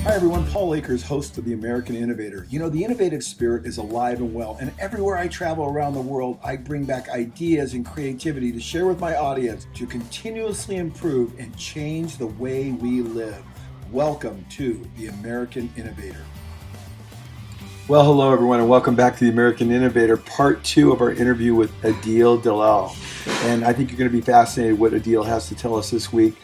Hi everyone, Paul Akers, host of the American Innovator. You know, the innovative spirit is alive and well, and everywhere I travel around the world, I bring back ideas and creativity to share with my audience to continuously improve and change the way we live. Welcome to the American Innovator. Well, hello everyone, and welcome back to the American Innovator, part 2 of our interview with Adil Dalal. And I think you're going to be fascinated what Adil has to tell us this week.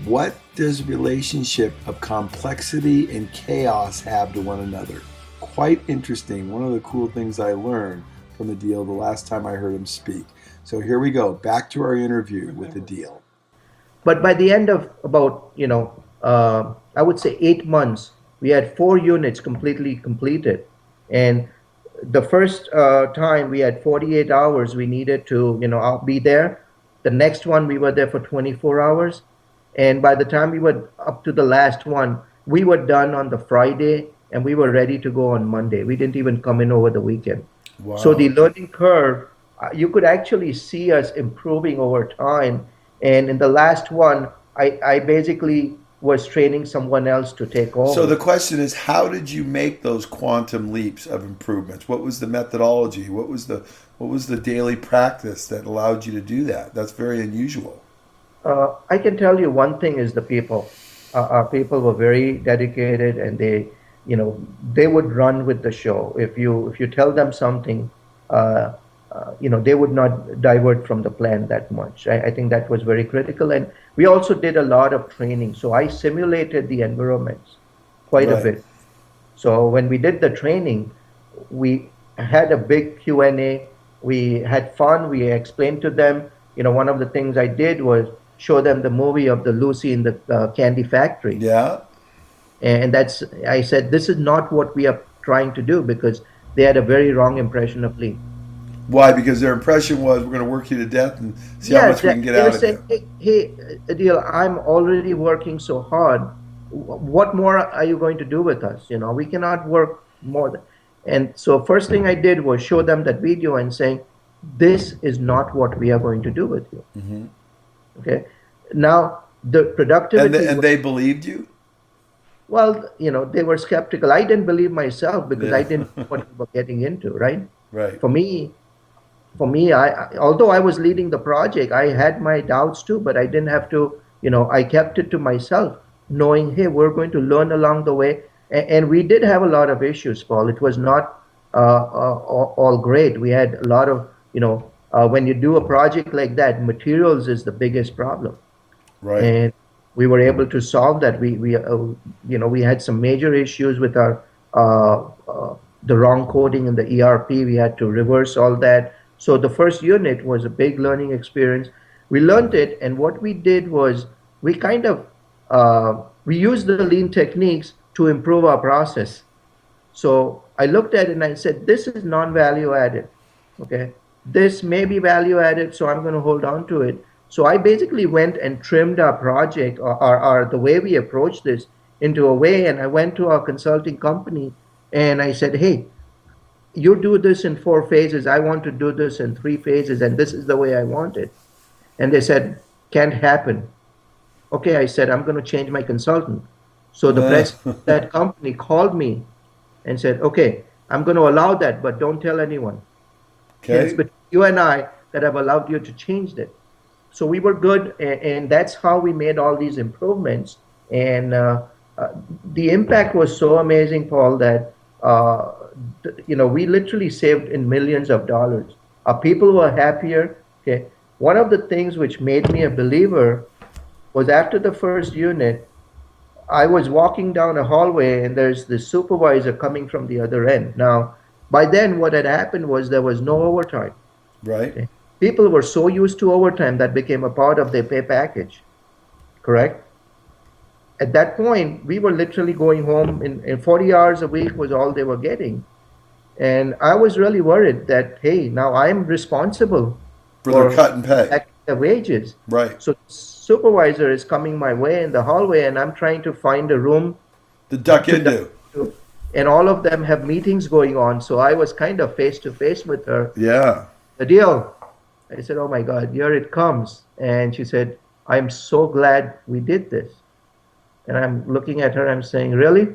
What does relationship of complexity and chaos have to one another? Quite interesting. One of the cool things I learned from Adil the last time I heard him speak. So here we go, back to our interview with Adil. But by the end of about, I would say 8 months, we had 4 units completely completed. And the first time we had 48 hours we needed to, I'll be there. The next one we were there for 24 hours. And by the time we were up to the last one, we were done on the Friday and we were ready to go on Monday. We didn't even come in over the weekend. So the Wow. learning curve, you could actually see us improving over time. And in the last one, I basically was training someone else to take So over. the question is, how did you make those quantum leaps of improvements? What was the methodology? What was the daily practice that allowed you to do that? That's very unusual. I can tell you one thing is the people. Our people were very dedicated, and they would run with the show. If you tell them something, uh, they would not divert from the plan that much. I think that was very critical, and we also did a lot of training. So I simulated the environments quite a Right. bit. So when we did the training, we had a big Q&A. We had fun. We explained to them. One of the things I did was show them the movie of the Lucy in the candy factory. Yeah. And I said, this is not what we are trying to do, because they had a very wrong impression of Lee. Why? Because their impression was we're going to work you to death and see how Yes, much we can get they were out of saying, you. hey, Adil, I'm already working so hard. What more are you going to do with us? We cannot work more. And so first thing I did was show them that video and saying, this is not what we are going to do with you. Hmm. Okay. Now, the And productivity and was, they believed you. well, they were skeptical. I didn't believe myself because I Yeah. didn't know what we were getting into, right? Right. For me, although I was leading the project, I had my doubts too, but I didn't have to, I kept it to myself, knowing, hey, we're going to learn along the way. And we did have a lot of issues, Paul. It was not all great. We had a lot of, when you do a project like that, materials is the biggest problem. Right. And we were able to solve that. We had some major issues with our the wrong coding in the ERP. We had to reverse all that. So the first unit was a big learning experience. We learned it, and what we did was we kind of we used the lean techniques to improve our process. So I looked at it and I said, this is non-value added. Okay. This may be value added, so I'm going to hold on to it. So I basically went and trimmed our project, or the way we approach this, into a way. And I went to our consulting company and I said, hey, you do this in 4 phases. I want to do this in 3 phases, and this is the way I want it. And they said, can't happen. Okay, I said, I'm going to change my consultant. So the president of that company called me and said, okay, I'm going to allow that, but don't tell anyone. It's Okay. between you and I that have allowed you to change that. So we were good, and that's how we made all these improvements. And uh, the impact was so amazing, Paul, that we literally saved in millions of dollars. Our people were happier. Okay, one of the things which made me a believer was after the first unit, I was walking down a hallway and there's the supervisor coming from the other end. Now, by then, what had happened was there was no overtime. Right. Okay? People were so used to overtime that became a part of their pay package, correct? At that point, we were literally going home in 40 hours a week was all they were getting. And I was really worried that, hey, now I'm responsible For their for cut and pay. collecting the wages. Right. So supervisor is coming my way in the hallway and I'm trying to find a room The duck to dive into. into. And all of them have meetings going on. So I was kind of face to face with her. Yeah. The deal. I said, oh my God, here it comes. And she said, I'm so glad we did this. And I'm looking at her, I'm saying, really?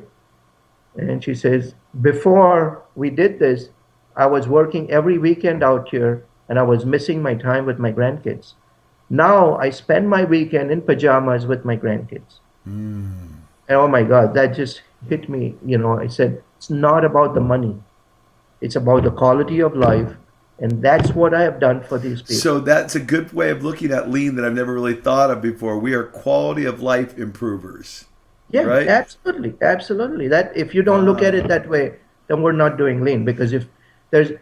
And she says, before we did this, I was working every weekend out here and I was missing my time with my grandkids. Now I spend my weekend in pajamas with my grandkids. And oh my God, that just hit me. I said, it's not about the money, it's about the quality of life. And that's what I have done for these people. So that's a good way of looking at lean that I've never really thought of before. We are quality of life improvers, Yeah, right? absolutely, absolutely. That if you don't look at it that way, then we're not doing lean because there's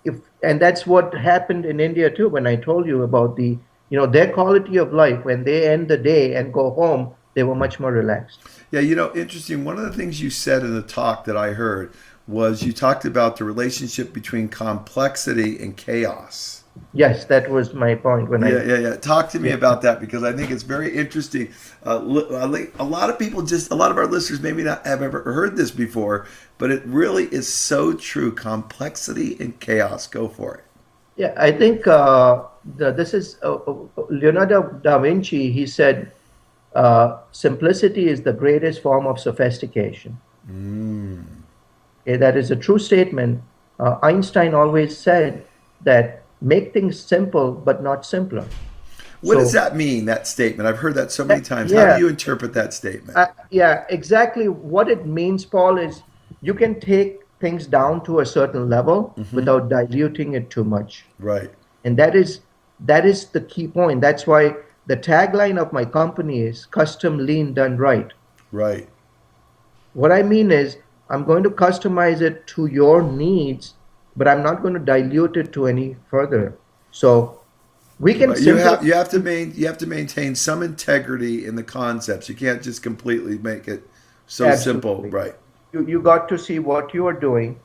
if and that's what happened in India too when I told you about their quality of life when they end the day and go home, they were much more relaxed. Yeah, interesting. One of the things you said in the talk that I heard was you talked about the relationship between complexity and chaos. Yes, that was my point when Yeah, I yeah, yeah. Talk to me yeah. about that because I think it's very interesting. A lot of people a lot of our listeners maybe not have ever heard this before, but it really is so true. Complexity and chaos. Go for it. Yeah, I think this is Leonardo da Vinci. He said, simplicity is the greatest form of sophistication. Okay, that is a true statement. Einstein always said that make things simple but not simpler. What does So, that mean, that statement? I've heard that so many times. How do yeah, you interpret that statement? yeah, exactly what it means, Paul, is you can take things down to a certain level without diluting it too much. Right, And that is the key point. That's why the tagline of my company is custom lean done right. right. What I mean is I'm going to customize it to your needs, but I'm not going to dilute it to any further. So we can But you have simplify. you have to maintain some integrity in the concepts. You can't just completely make it so simple. Absolutely. Right, You got to see what you are doing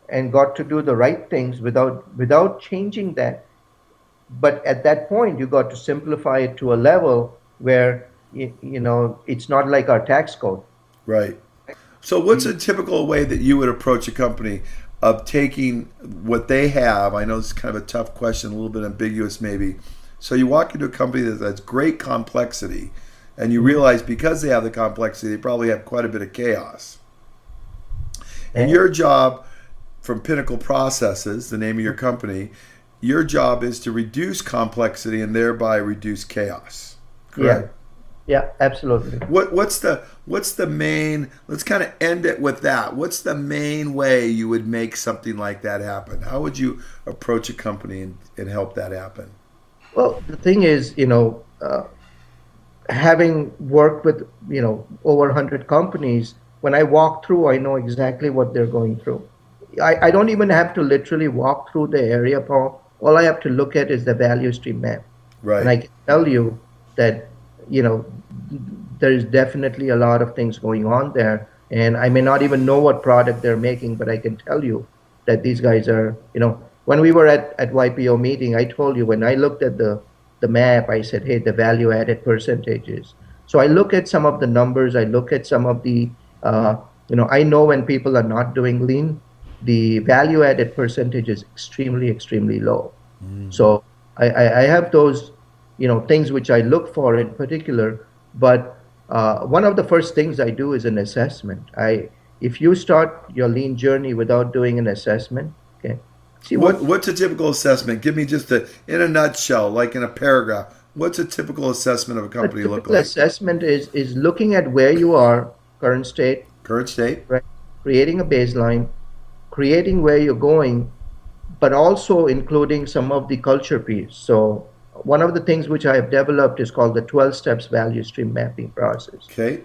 and got to do the right things without changing that. But at that point, you got to simplify it to a level where it's not like our tax code. right. So, what's a typical way that you would approach a company of taking what they have? I know it's kind of a tough question, a little bit ambiguous maybe. So, you walk into a company that has great complexity, and you realize because they have the complexity, they probably have quite a bit of chaos. And And your job from Pinnacle Processes, the name of your company, your job is to reduce complexity and thereby reduce chaos. yeah, Correct? yeah, absolutely. What's the main, let's kind of end it with that. What's the main way you would make something like that happen? How would you approach a company and help that happen? Well, the thing is, having worked with over 100 companies, when I walk through, I know exactly what they're going through. I don't even have to literally walk through the area, Paul. All I have to look at is the value stream map, and Right. I can tell you that you know there's definitely a lot of things going on there, and I may not even know what product they're making, but I can tell you that these guys are. When we were at YPO meeting, I told you when I looked at the map, I said, hey, the value added percentages. So I look at some of the numbers, I look at some of the, I know when people are not doing lean, the value added percentage is extremely, extremely low. So I have those, things which I look for in particular. But one of the first things I do is an assessment. If you start your lean journey without doing an assessment, okay, see What's a typical assessment? Give me just in a nutshell, like in a paragraph. What's a typical assessment of a a company look typical like? assessment is looking at where you are, current state, Current state? right? Creating a baseline, creating where you're going, but also including some of the culture piece. So one of the things which I have developed is called the 12 steps value stream mapping process. Okay.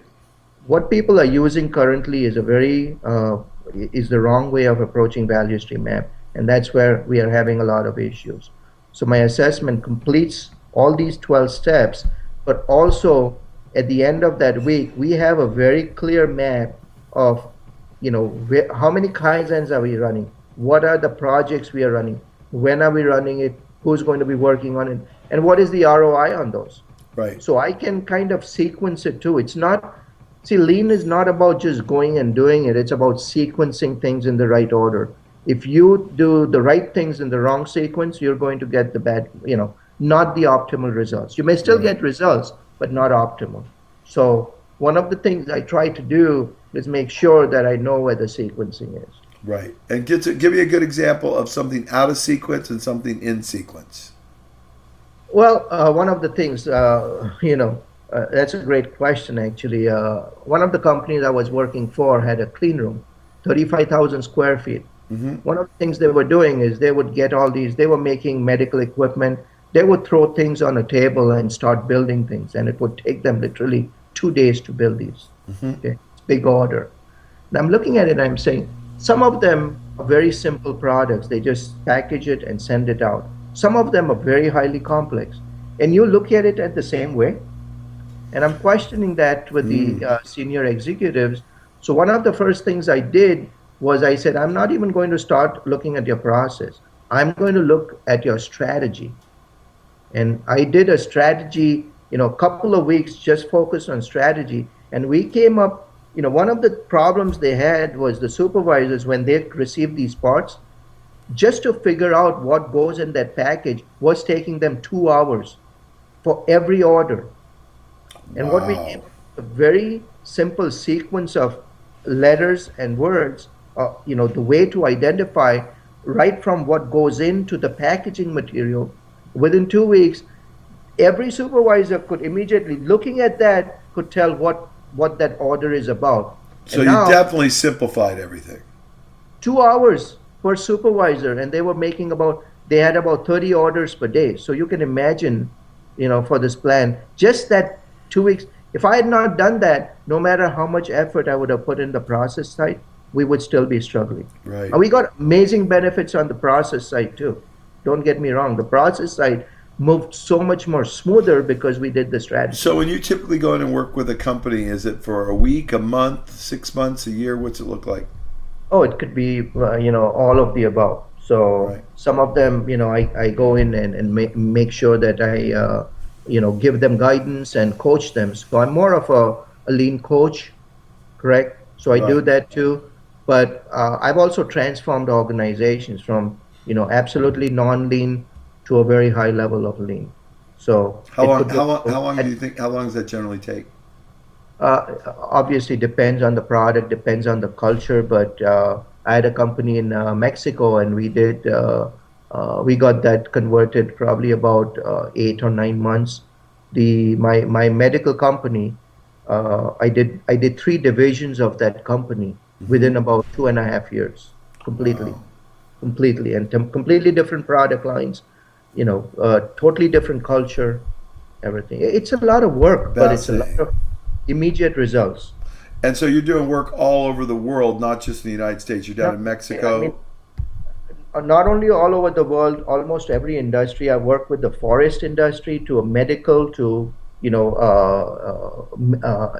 What people are using currently is the wrong way of approaching value stream map, and that's where we are having a lot of issues. So my assessment completes all these 12 steps, but also at the end of that week we have a very clear map of how many kaizens are we running, what are the projects we are running, when are we running it, who's going to be working on it, and what is the ROI on those. Right. So I can kind of sequence it too. It's not, see, lean is not about just going and doing it. It's about sequencing things in the right order. If you do the right things in the wrong sequence, you're going to get the bad, not the optimal results. You may still Right. get results, but not optimal. So one of the things I try to do is make sure that I know where the sequencing is. Right. And give me a good example of something out of sequence and something in sequence. Well, one of the things, that's a great question, actually. One of the companies I was working for had a clean room, 35,000 square feet. Hmm. One of the things they were doing is they would get all these, they were making medical equipment. They would throw things on a table and start building things, and it would take them literally 2 days to build these. Hmm. Okay, it's big order. And I'm looking at it and I'm saying, some of them are very simple products. They just package it and send it out. Some of them are very highly complex. And you look at it at the same way. And I'm questioning that with the Mm. senior executives. So one of the first things I did was I said, I'm not even going to start looking at your process. I'm going to look at your strategy. And I did a strategy, a couple of weeks just focused on strategy. And we came up, one of the problems they had was the supervisors, when they received these parts, just to figure out what goes in that package was taking them 2 hours for every order. And what we came Wow. up with a very simple sequence of letters and words, the way to identify right from what goes into the packaging material. Within 2 weeks, every supervisor could immediately, looking at that, could tell what that order is about. So And you now, definitely simplified everything. 2 hours per supervisor, and they had about 30 orders per day. So you can imagine, for this plan, just that 2 weeks. If I had not done that, no matter how much effort I would have put in the process side, we would still be struggling. Right. And we got amazing benefits on the process side too. Don't get me wrong. The process side moved so much more smoother because we did the strategy. So when you typically go in and work with a company, is it for a week, a month, 6 months, a year? What's it look like? Oh, it could be, all of the above. So Right. some of them, I go in and make sure that I, give them guidance and coach them. So I'm more of a lean coach, correct? So I do Right. that too. But I've also transformed organizations from, absolutely non-lean to a very high level of lean. So How it long? could go, How long? How long do you think? How long does that generally take? obviously depends on the product, depends on the culture. But I had a company in Mexico, and we got that converted probably about 8 or 9 months. My medical company, I did 3 divisions of that company Hmm. within about 2.5 years, completely, Wow. completely, and completely different product lines, totally different culture, everything. It's a lot of work, but it's a lot Fascinating. of immediate results. And so you're doing work all over the world, not just in the United States. You're down Not, in I mean, Mexico. not only all over the world, almost every industry. I work with the forest industry to a medical to,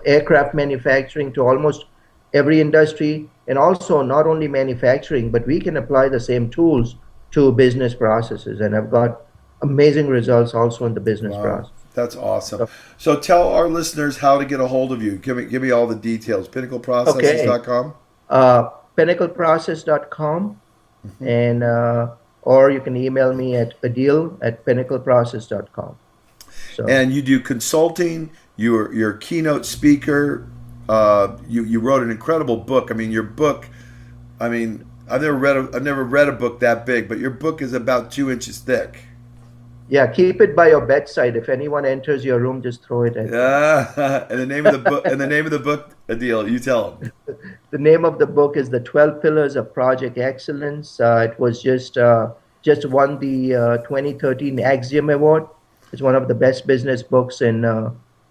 aircraft manufacturing to almost every industry. And also not only manufacturing, but we can apply the same tools to business processes. And I've got amazing results also in the business Wow, process. that's awesome. So, So tell our listeners how to get a hold of you. Give me all the details. okay. PinnacleProcesses.com. PinnacleProcess.com, and or you can email me at adil@pinnacleprocess.com. So And you do consulting. You're a keynote speaker. You wrote an incredible book. I mean, your book. I mean, I've never read a book that big, but your book is about 2 inches thick. yeah, keep it by your bedside. If anyone enters your room, just throw it at them. Yeah. And the name of the book. And the name of the book, Adil. You tell them. The name of the book is The 12 Pillars of Project Excellence. It was just won the 2013 Axiom Award. It's one of the best business books in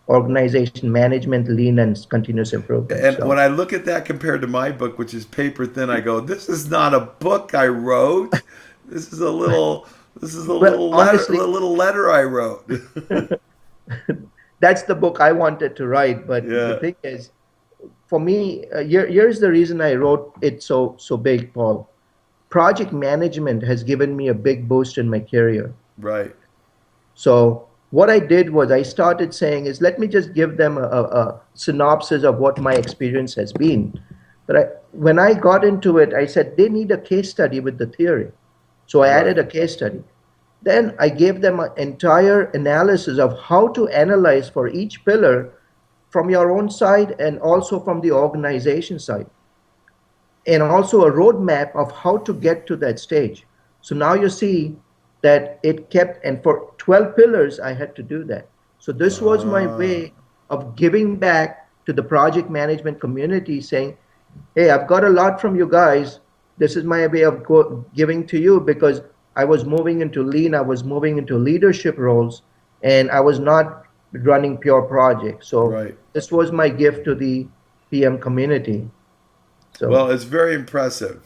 organization management, lean, and continuous improvement. And when So I look at that compared to my book, which is paper thin, I go, "This is not a book I wrote. This is a little. This is a well, little letter. A honestly, little letter I wrote." that's the book I wanted to write. But the Yeah. thing is, for me, here's the reason I wrote it so big, Paul. Project management has given me a big boost in my career. Right. So what I did was I started saying is let me just give them a synopsis of what my experience has been. When I got into it, I said they need a case study with the theory. So I added Right. a case study. Then I gave them an entire analysis of how to analyze for each pillar from your own side and also from the organization side, and also a roadmap of how to get to that stage. So now you see that it kept, and for 12 pillars, I had to do that. So this was my Ah, way of giving back to the project management community, saying, hey, I've got a lot from you guys. This is my way of giving to you, because I was moving into lean, I was moving into leadership roles, and I was not running pure projects. So right. this was my gift to the PM community. So Well, it's very impressive.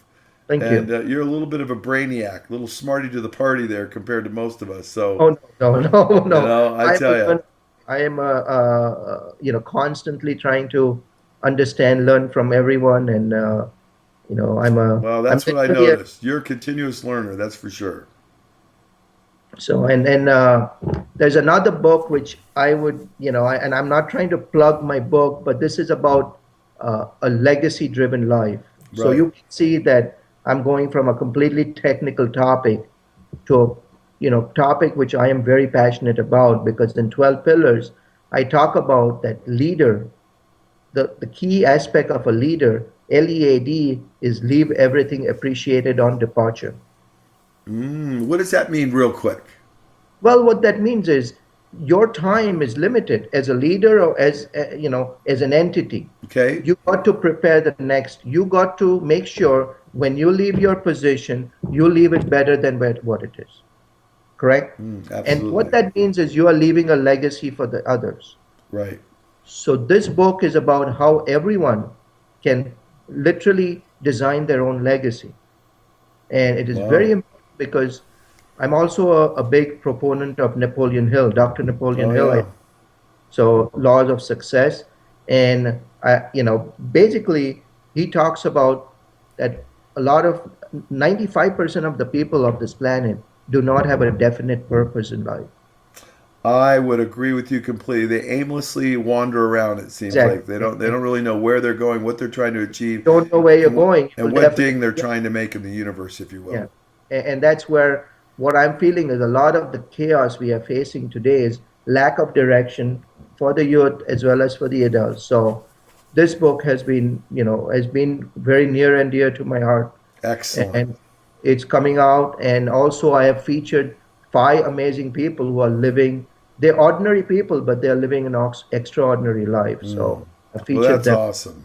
thank And you. you're a little bit of a brainiac, a little smarty to the party there compared to most of us. So, Oh no, no, no, no. I I'm a tell you. learner. I am constantly trying to understand, learn from everyone, and Well, I'm that's what I literally a, noticed. You're a continuous learner, that's for sure. so and there's another book which I would, and I'm not trying to plug my book, but this is about a legacy driven life. So Right. you can see that I'm going from a completely technical topic to a topic which I am very passionate about, because in 12 pillars I talk about that leader, the key aspect of a leader, LEAD, is leave everything appreciated on departure. What does that mean, real quick? Well, what that means is your time is limited as a leader, or as as an entity. Okay. You got to prepare the next. You got to make sure when you leave your position, you leave it better than what it is. Correct? And what Absolutely. that means is you are leaving a legacy for the others. Right. So this book is about how everyone can literally design their own legacy. And it is very Wow. important because I'm also a big proponent of Napoleon Hill, Dr. Napoleon Oh, Hill. yeah. So laws of success, and basically he talks about that a lot of 95% of the people of this planet do not have a definite purpose in life. I would agree with you completely. They aimlessly wander around, it seems like. Exactly. They don't really know where they're going, what they're trying to You achieve, don't know where you're and going, you and will what definitely ding they're get. trying to make in the universe, if you Yeah. will. And that's where what I'm feeling is a lot of the chaos we are facing today is lack of direction for the youth as well as for the adults. So this book has been very near and dear to my heart, Excellent. and it's coming out. And also I have featured five amazing people who are living, they're ordinary people, but they're living an extraordinary life. So I Well, featured that's them. awesome.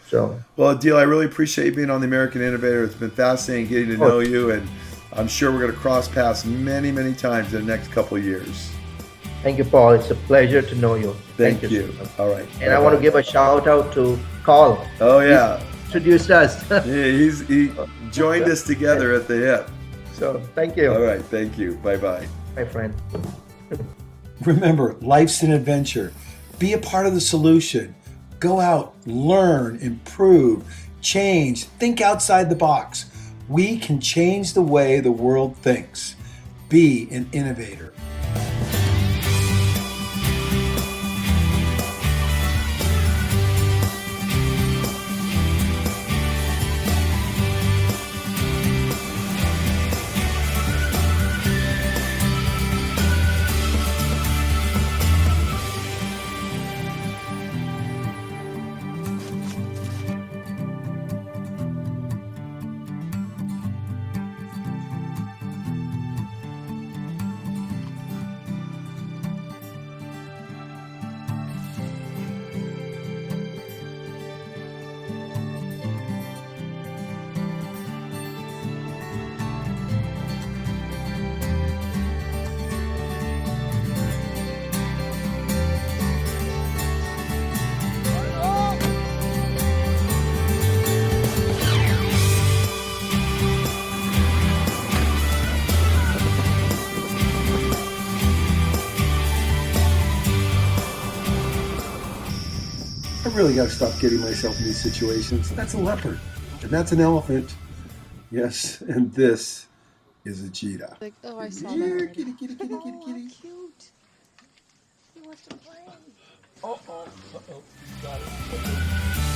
So, Well, Adil, I really appreciate you being on the American Innovator. It's been fascinating getting to oh, know you, and I'm sure we're going to cross paths many, many times in the next couple of years. thank you, Paul. It's a pleasure to know you. Thank Thank you so you. much. All right. And I want to Bye-bye. give a shout out to Carl. Oh, He's yeah. introduced us. Yeah, he joined us together at the hip. So thank All you, right. Thank you. Bye-bye. my friend. Remember, life's an adventure. Be a part of the solution. Go out, learn, improve, change, think outside the box. We can change the way the world thinks. Be an innovator. I really got to stop getting myself in these situations. That's a leopard, and that's an elephant. Yes, and this is a cheetah. Like, oh, I saw that Here, already. kitty, kitty, kitty, kitty, Oh, how kitty. cute. He wants to play. Uh-oh. Uh-oh. You got it.